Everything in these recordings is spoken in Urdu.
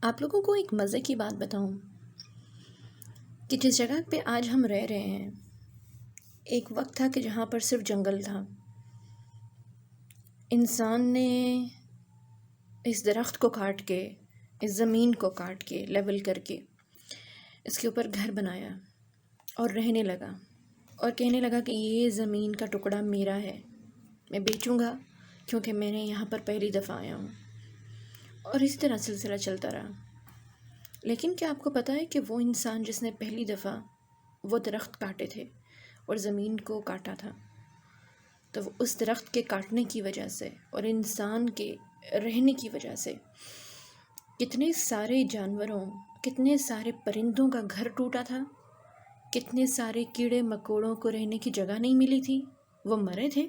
آپ لوگوں کو ایک مزے کی بات بتاؤں کہ جس جگہ پہ آج ہم رہ رہے ہیں، ایک وقت تھا کہ جہاں پر صرف جنگل تھا۔ انسان نے اس درخت کو کاٹ کے، اس زمین کو کاٹ کے، لیول کر کے اس کے اوپر گھر بنایا اور رہنے لگا، اور کہنے لگا کہ یہ زمین کا ٹکڑا میرا ہے، میں بیچوں گا کیونکہ میں نے یہاں پر پہلی دفعہ آیا ہوں۔ اور اسی طرح سلسلہ چلتا رہا۔ لیکن کیا آپ کو پتہ ہے کہ وہ انسان جس نے پہلی دفعہ وہ درخت کاٹے تھے اور زمین کو کاٹا تھا، تو وہ اس درخت کے کاٹنے کی وجہ سے اور انسان کے رہنے کی وجہ سے کتنے سارے جانوروں، کتنے سارے پرندوں کا گھر ٹوٹا تھا، کتنے سارے کیڑے مکوڑوں کو رہنے کی جگہ نہیں ملی تھی، وہ مرے تھے۔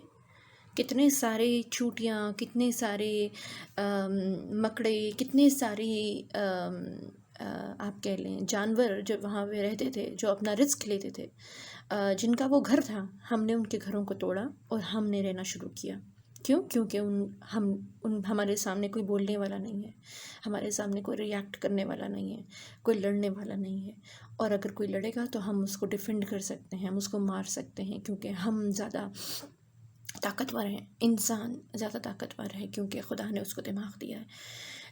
کتنے سارے چوٹیاں، کتنے سارے مکڑے، کتنے سارے آپ کہہ لیں جانور جو وہاں پہ رہتے تھے، جو اپنا رزق لیتے تھے، جن کا وہ گھر تھا، ہم نے ان کے گھروں کو توڑا اور ہم نے رہنا شروع کیا۔ کیوں؟ کیونکہ ہمارے سامنے کوئی بولنے والا نہیں ہے، ہمارے سامنے کوئی ریئیکٹ کرنے والا نہیں ہے، کوئی لڑنے والا نہیں ہے، اور اگر کوئی لڑے گا تو ہم اس کو ڈیفینڈ کر سکتے ہیں، ہم اس کو مار سکتے ہیں، کیونکہ ہم زیادہ طاقتور ہیں، انسان زیادہ طاقتور ہے کیونکہ خدا نے اس کو دماغ دیا ہے۔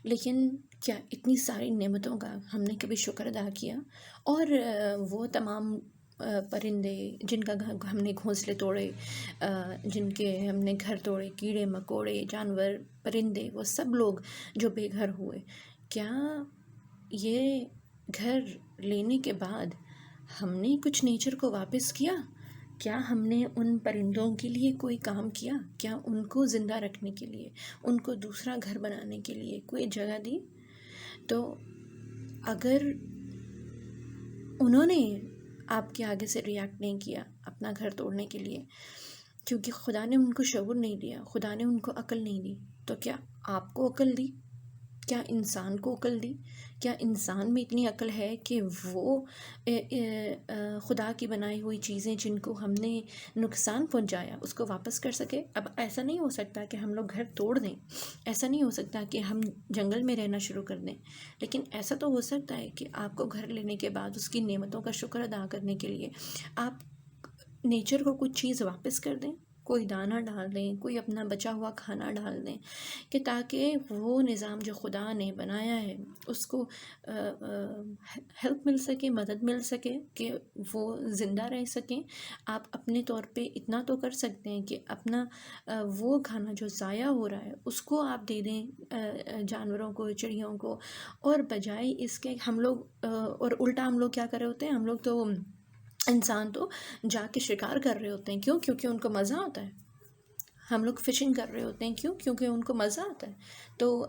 لیکن کیا اتنی ساری نعمتوں کا ہم نے کبھی شکر ادا کیا؟ اور وہ تمام پرندے جن کا ہم نے گھونسلے توڑے، جن کے ہم نے گھر توڑے، کیڑے مکوڑے، جانور، پرندے، وہ سب لوگ جو بے گھر ہوئے، کیا یہ گھر لینے کے بعد ہم نے کچھ نیچر کو واپس کیا؟ کیا ہم نے ان پرندوں کے لیے کوئی کام کیا؟ کیا ان کو زندہ رکھنے کے لیے، ان کو دوسرا گھر بنانے کے لیے کوئی جگہ دی؟ تو اگر انہوں نے آپ کے آگے سے ریئیکٹ نہیں کیا اپنا گھر توڑنے کے لیے، کیونکہ خدا نے ان کو شعور نہیں دیا، خدا نے ان کو عقل نہیں دی، تو کیا آپ کو عقل دی؟ کیا انسان کو عقل دی؟ کیا انسان میں اتنی عقل ہے کہ وہ خدا کی بنائی ہوئی چیزیں جن کو ہم نے نقصان پہنچایا اس کو واپس کر سکے؟ اب ایسا نہیں ہو سکتا کہ ہم لوگ گھر توڑ دیں، ایسا نہیں ہو سکتا کہ ہم جنگل میں رہنا شروع کر دیں، لیکن ایسا تو ہو سکتا ہے کہ آپ کو گھر لینے کے بعد اس کی نعمتوں کا شکر ادا کرنے کے لیے آپ نیچر کو کچھ چیز واپس کر دیں، کوئی دانہ ڈال دیں، کوئی اپنا بچا ہوا کھانا ڈال دیں، کہ تاکہ وہ نظام جو خدا نے بنایا ہے اس کو ہیلپ مل سکے، مدد مل سکے کہ وہ زندہ رہ سکیں۔ آپ اپنے طور پہ اتنا تو کر سکتے ہیں کہ اپنا وہ کھانا جو ضائع ہو رہا ہے اس کو آپ دے دیں جانوروں کو، چڑیوں کو، اور بجائے اس کے ہم لوگ اور الٹا ہم لوگ کیا کر رہے ہوتے ہیں، ہم لوگ تو انسان تو جا کے شکار کر رہے ہوتے ہیں۔ کیوں؟ کیونکہ ان کو مزہ آتا ہے۔ ہم لوگ فشنگ کر رہے ہوتے ہیں، کیوں؟ کیونکہ ان کو مزہ آتا ہے۔ تو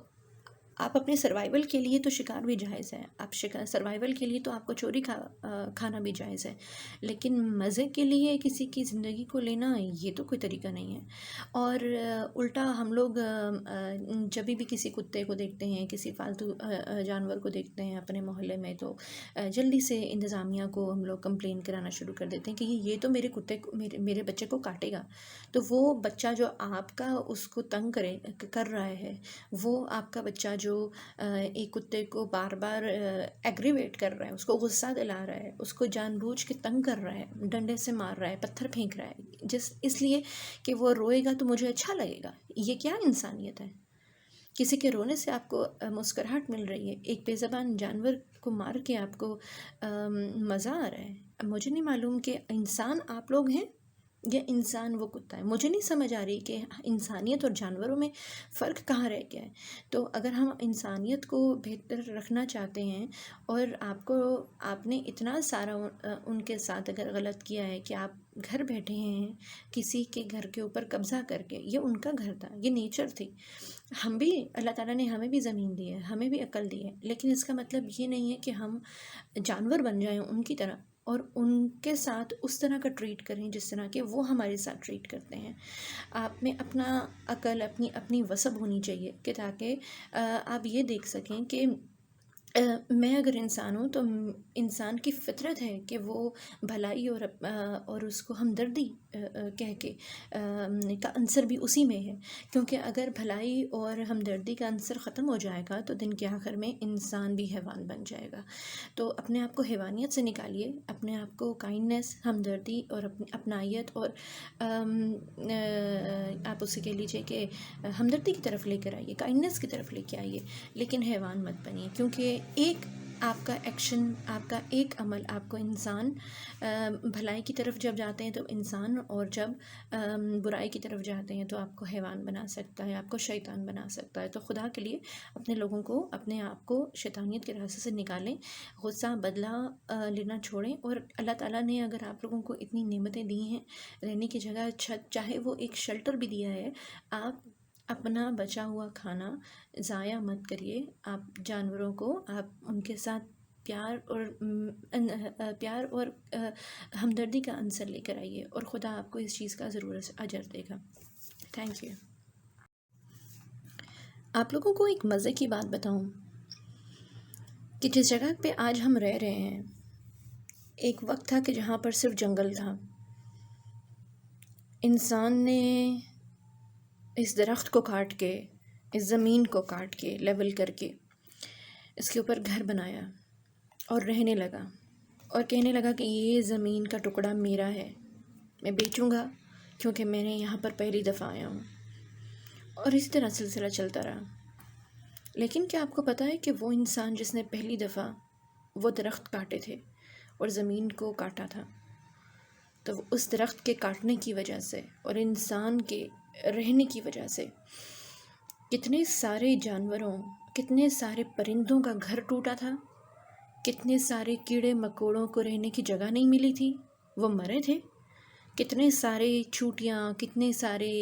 آپ اپنے سروائیول کے لیے تو شکار بھی جائز ہے، آپ سروائیول کے لیے تو آپ کو چوری کھانا بھی جائز ہے، لیکن مزے کے لیے کسی کی زندگی کو لینا یہ تو کوئی طریقہ نہیں ہے۔ اور الٹا ہم لوگ جب بھی کسی کتے کو دیکھتے ہیں، کسی فالتو جانور کو دیکھتے ہیں اپنے محلے میں، تو جلدی سے انتظامیہ کو ہم لوگ کمپلین کرانا شروع کر دیتے ہیں کہ یہ تو میرے کتے کو، میرے بچے کو کاٹے گا۔ تو وہ بچہ جو آپ کا اس کو تنگ کر رہا ہے، وہ آپ کا بچہ جو ایک کتے کو بار بار ایگریویٹ کر رہا ہے، اس کو غصہ دلا رہا ہے، اس کو جان بوجھ کے تنگ کر رہا ہے، ڈنڈے سے مار رہا ہے، پتھر پھینک رہا ہے، اس لیے کہ وہ روئے گا تو مجھے اچھا لگے گا، یہ کیا انسانیت ہے؟ کسی کے رونے سے آپ کو مسکراہٹ مل رہی ہے، ایک بے زبان جانور کو مار کے آپ کو مزہ آ رہا ہے۔ اب مجھے نہیں معلوم کہ انسان آپ لوگ ہیں یا انسان وہ کتا ہے، مجھے نہیں سمجھ آ رہی کہ انسانیت اور جانوروں میں فرق کہاں رہ گیا ہے۔ تو اگر ہم انسانیت کو بہتر رکھنا چاہتے ہیں، اور آپ نے اتنا سارا ان کے ساتھ اگر غلط کیا ہے کہ آپ گھر بیٹھے ہیں کسی کے گھر کے اوپر قبضہ کر کے، یہ ان کا گھر تھا، یہ نیچر تھی، ہم بھی اللہ تعالیٰ نے ہمیں بھی زمین دی ہے، ہمیں بھی عقل دی ہے، لیکن اس کا مطلب یہ نہیں ہے کہ ہم جانور بن جائیں ان کی طرح اور ان کے ساتھ اس طرح کا ٹریٹ کریں جس طرح کہ وہ ہمارے ساتھ ٹریٹ کرتے ہیں۔ آپ میں اپنا عقل، اپنی وثب ہونی چاہیے کہ تاکہ آپ یہ دیکھ سکیں کہ میں اگر انسان ہوں تو انسان کی فطرت ہے کہ وہ بھلائی اور اس کو ہمدردی کہہ کے کا عنصر بھی اسی میں ہے، کیونکہ اگر بھلائی اور ہمدردی کا عنصر ختم ہو جائے گا تو دن کے آخر میں انسان بھی حیوان بن جائے گا۔ تو اپنے آپ کو حیوانیت سے نکالیے، اپنے آپ کو کائنڈنیس، ہمدردی اور اپنائیت اور آپ اسے کہہ لیجیے کہ ہمدردی کی طرف لے کر آئیے، کائنڈنیس کی طرف لے کے آئیے، لیکن حیوان مت بنیے، کیونکہ ایک آپ کا ایکشن، آپ کا ایک عمل آپ کو انسان بھلائی کی طرف جب جاتے ہیں تو انسان، اور جب برائی کی طرف جاتے ہیں تو آپ کو حیوان بنا سکتا ہے، آپ کو شیطان بنا سکتا ہے۔ تو خدا کے لیے اپنے لوگوں کو، اپنے آپ کو شیطانیت کے راستے سے نکالیں، غصہ بدلہ لینا چھوڑیں، اور اللہ تعالیٰ نے اگر آپ لوگوں کو اتنی نعمتیں دی ہیں، رہنے کی جگہ، چھت، چاہے وہ ایک شیلٹر بھی دیا ہے، آپ اپنا بچا ہوا کھانا ضائع مت کریے۔ آپ جانوروں کو، آپ ان کے ساتھ پیار اور ہمدردی کا عنصر لے کر آئیے، اور خدا آپ کو اس چیز کا ضرور اجر دے گا۔ Thank you. آپ لوگوں کو ایک مزے کی بات بتاؤں کہ جس جگہ پہ آج ہم رہ رہے ہیں، ایک وقت تھا کہ جہاں پر صرف جنگل تھا۔ انسان نے اس درخت کو کاٹ کے، اس زمین کو کاٹ کے، لیول کر کے اس کے اوپر گھر بنایا اور رہنے لگا، اور کہنے لگا کہ یہ زمین کا ٹکڑا میرا ہے، میں بیچوں گا کیونکہ میں نے یہاں پر پہلی دفعہ آیا ہوں، اور اسی طرح سلسلہ چلتا رہا۔ لیکن کیا آپ کو پتہ ہے کہ وہ انسان جس نے پہلی دفعہ وہ درخت کاٹے تھے اور زمین کو کاٹا تھا، تو اس درخت کے کاٹنے کی وجہ سے اور انسان کے رہنے کی وجہ سے کتنے سارے جانوروں، کتنے سارے پرندوں کا گھر ٹوٹا تھا، کتنے سارے کیڑے مکوڑوں کو رہنے کی جگہ نہیں ملی تھی، وہ مرے تھے۔ کتنے سارے چوٹیاں، کتنے سارے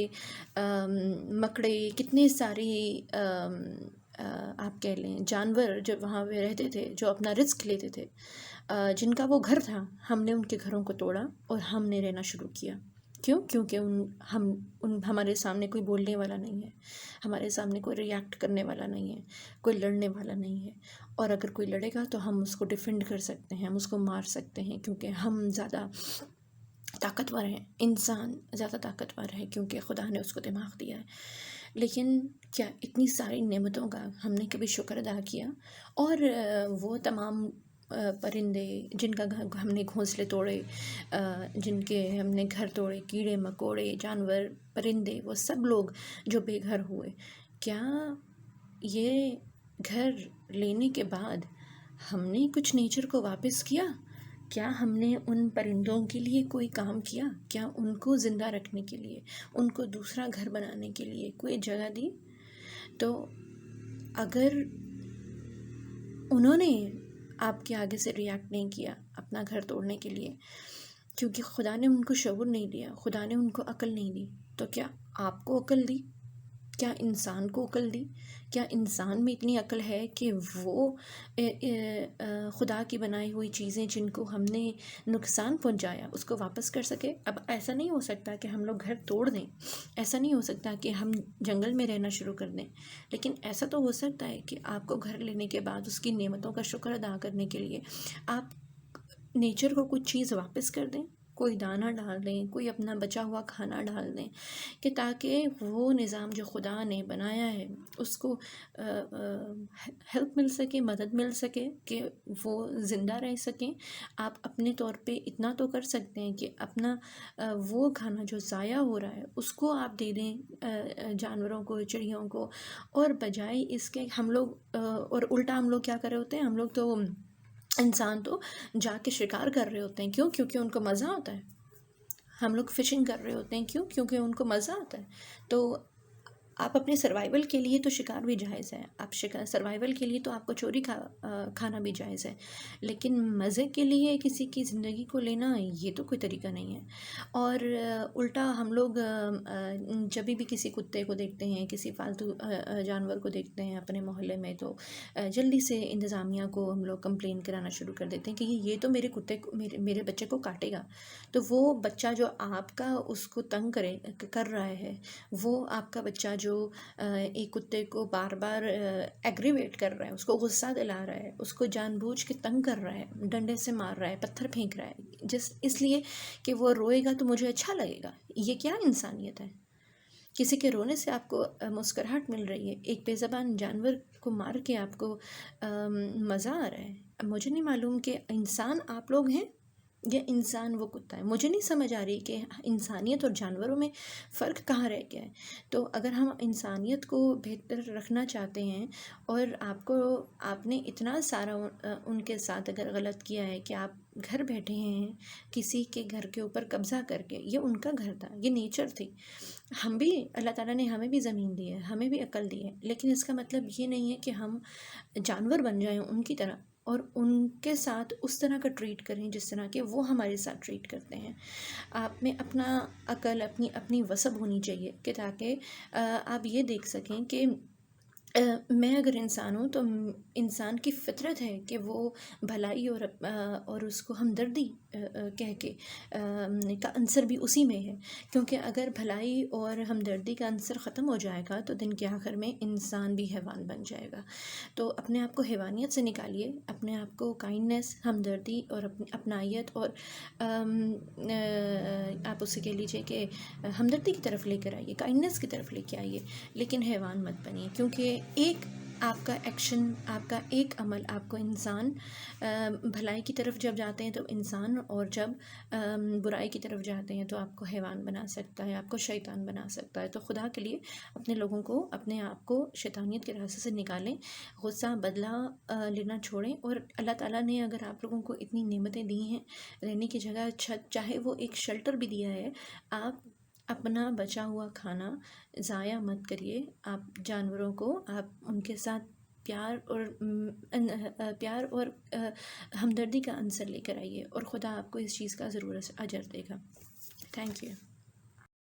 مکڑے، کتنے سارے آپ کہہ لیں جانور جو وہاں پہ رہتے تھے، جو اپنا رزق لیتے تھے، جن کا وہ گھر تھا، ہم نے ان کے گھروں کو توڑا اور ہم نے رہنا شروع کیا۔ کیوں؟ کیونکہ ہمارے سامنے کوئی بولنے والا نہیں ہے، ہمارے سامنے کوئی ریاکٹ کرنے والا نہیں ہے، کوئی لڑنے والا نہیں ہے، اور اگر کوئی لڑے گا تو ہم اس کو ڈیفینڈ کر سکتے ہیں، ہم اس کو مار سکتے ہیں، کیونکہ ہم زیادہ طاقتور ہیں، انسان زیادہ طاقتور ہے کیونکہ خدا نے اس کو دماغ دیا ہے۔ لیکن کیا اتنی ساری نعمتوں کا ہم نے کبھی شکر ادا کیا؟ اور وہ تمام پرندے جن کا ہم نے گھونسلے توڑے، جن کے ہم نے گھر توڑے، کیڑے مکوڑے، جانور، پرندے، وہ سب لوگ جو بے گھر ہوئے، کیا یہ گھر لینے کے بعد ہم نے کچھ نیچر کو واپس کیا؟ کیا ہم نے ان پرندوں کے لیے کوئی کام کیا؟ کیا ان کو زندہ رکھنے کے لیے، ان کو دوسرا گھر بنانے کے لیے کوئی جگہ دی؟ تو اگر انہوں نے آپ کے آگے سے ریاکٹ نہیں کیا اپنا گھر توڑنے کے لیے، کیونکہ خدا نے ان کو شعور نہیں دیا، خدا نے ان کو عقل نہیں دی، تو کیا آپ کو عقل دی؟ کیا انسان کو عقل دی؟ کیا انسان میں اتنی عقل ہے کہ وہ خدا کی بنائی ہوئی چیزیں جن کو ہم نے نقصان پہنچایا اس کو واپس کر سکے؟ اب ایسا نہیں ہو سکتا کہ ہم لوگ گھر توڑ دیں، ایسا نہیں ہو سکتا کہ ہم جنگل میں رہنا شروع کر دیں، لیکن ایسا تو ہو سکتا ہے کہ آپ کو گھر لینے کے بعد اس کی نعمتوں کا شکر ادا کرنے کے لیے آپ نیچر کو کچھ چیز واپس کر دیں، کوئی دانہ ڈال دیں، کوئی اپنا بچا ہوا کھانا ڈال دیں، کہ تاکہ وہ نظام جو خدا نے بنایا ہے اس کو ہیلپ مل سکے، مدد مل سکے کہ وہ زندہ رہ سکیں۔ آپ اپنے طور پہ اتنا تو کر سکتے ہیں کہ اپنا وہ کھانا جو ضائع ہو رہا ہے اس کو آپ دے دیں جانوروں کو، چڑیوں کو، اور بجائے اس کے ہم لوگ اور الٹا ہم لوگ کیا کر رہے ہوتے ہیں، ہم لوگ تو انسان تو جا کے شکار کر رہے ہوتے ہیں۔ کیوں؟ کیونکہ ان کو مزہ آتا ہے۔ ہم لوگ فشنگ کر رہے ہوتے ہیں، کیوں؟ کیونکہ ان کو مزہ آتا ہے۔ تو آپ اپنے سروائیول کے لیے تو شکار بھی جائز ہے، آپ سروائیول کے لیے تو آپ کو چوری کھانا بھی جائز ہے، لیکن مزے کے لیے کسی کی زندگی کو لینا یہ تو کوئی طریقہ نہیں ہے۔ اور الٹا ہم لوگ جب بھی کسی کتے کو دیکھتے ہیں، کسی فالتو جانور کو دیکھتے ہیں اپنے محلے میں، تو جلدی سے انتظامیہ کو ہم لوگ کمپلین کرانا شروع کر دیتے ہیں کہ یہ تو میرے کتے کو، میرے بچے کو کاٹے گا۔ تو وہ بچہ جو آپ کا اس کو تنگ کر رہا ہے، وہ آپ کا بچہ جو جو ایک کتے کو بار بار ایگریویٹ کر رہا ہے، اس کو غصہ دلا رہا ہے، اس کو جان بوجھ کے تنگ کر رہا ہے، ڈنڈے سے مار رہا ہے، پتھر پھینک رہا ہے، اس لیے کہ وہ روئے گا تو مجھے اچھا لگے گا، یہ کیا انسانیت ہے؟ کسی کے رونے سے آپ کو مسکراہٹ مل رہی ہے، ایک بے زبان جانور کو مار کے آپ کو مزہ آ رہا ہے۔ اب مجھے نہیں معلوم کہ انسان آپ لوگ ہیں یا انسان وہ کتا ہے، مجھے نہیں سمجھ آ رہی کہ انسانیت اور جانوروں میں فرق کہاں رہ گیا ہے۔ تو اگر ہم انسانیت کو بہتر رکھنا چاہتے ہیں اور آپ نے اتنا سارا ان کے ساتھ اگر غلط کیا ہے کہ آپ گھر بیٹھے ہیں کسی کے گھر کے اوپر قبضہ کر کے، یہ ان کا گھر تھا، یہ نیچر تھی، ہم بھی اللہ تعالیٰ نے ہمیں بھی زمین دی ہے، ہمیں بھی عقل دی ہے، لیکن اس کا مطلب یہ نہیں ہے کہ ہم جانور بن جائیں ان کی طرح اور ان کے ساتھ اس طرح کا ٹریٹ کریں جس طرح کہ وہ ہمارے ساتھ ٹریٹ کرتے ہیں۔ آپ میں اپنا عقل، اپنی وثب ہونی چاہیے کہ تاکہ آپ یہ دیکھ سکیں کہ میں اگر انسان ہوں تو انسان کی فطرت ہے کہ وہ بھلائی اور اس کو ہمدردی کہہ کے کا عنصر بھی اسی میں ہے، کیونکہ اگر بھلائی اور ہمدردی کا عنصر ختم ہو جائے گا تو دن کے آخر میں انسان بھی حیوان بن جائے گا۔ تو اپنے آپ کو حیوانیت سے نکالیے، اپنے آپ کو کائنڈنیس، ہمدردی اور اپنائیت اور آپ اسے کہہ لیجیے کہ ہمدردی کی طرف لے کر آئیے، کائنڈنیس کی طرف لے کے آئیے، لیکن حیوان مت بنیے، کیونکہ ایک آپ کا ایکشن، آپ کا ایک عمل آپ کو انسان بھلائی کی طرف جب جاتے ہیں تو انسان، اور جب برائی کی طرف جاتے ہیں تو آپ کو حیوان بنا سکتا ہے، آپ کو شیطان بنا سکتا ہے۔ تو خدا کے لیے اپنے لوگوں کو، اپنے آپ کو شیطانیت کے راستے سے نکالیں، غصہ بدلہ لینا چھوڑیں، اور اللہ تعالیٰ نے اگر آپ لوگوں کو اتنی نعمتیں دی ہیں، رہنے کی جگہ، چھت، چاہے وہ ایک شیلٹر بھی دیا ہے، آپ اپنا بچا ہوا کھانا ضائع مت کریے، آپ جانوروں کو، آپ ان کے ساتھ پیار اور ہمدردی کا عنصر لے کر آئیے، اور خدا آپ کو اس چیز کا ضرور اجر دے گا۔ Thank you.